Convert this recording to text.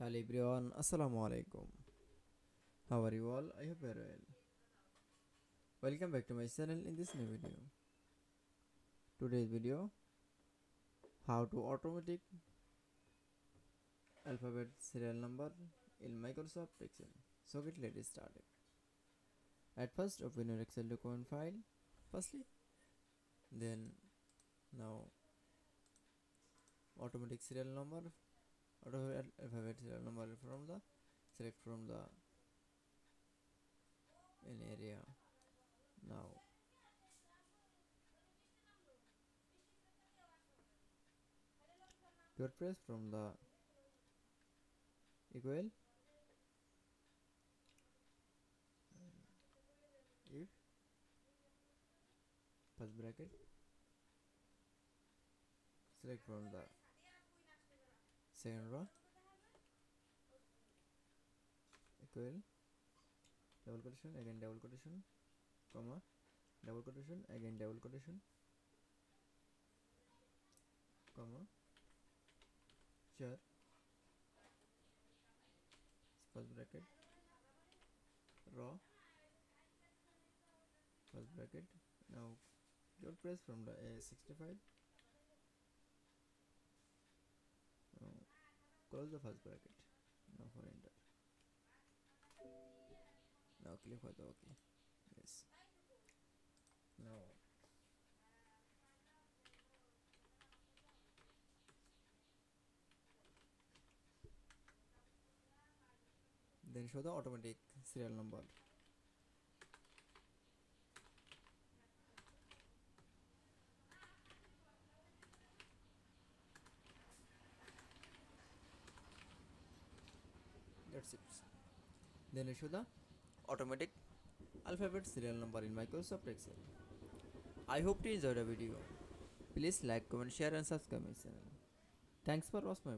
Hello everyone, Assalamu Walaikum. How are you all? I hope you are well. Welcome back to my channel in this new video. Today's video, how to automatic alphabet serial number in Microsoft Excel. So let's start it. At first open your Excel document file. Firstly, then now automatic serial number, alphabet serial number from the select from the in area. Now your press from the equal if first bracket select from the second row equal double quotation again double quotation comma double quotation again double quotation comma char first bracket raw first bracket. Now your press from the A65. Now close the first bracket. Now for enter. Now click for the OK. Yes. Now then show the automatic serial number. That's it. Then I show the automatic alphabet serial number in Microsoft Excel. I hope you enjoyed the video. Please like, comment, share and subscribe my channel. Thanks for watching my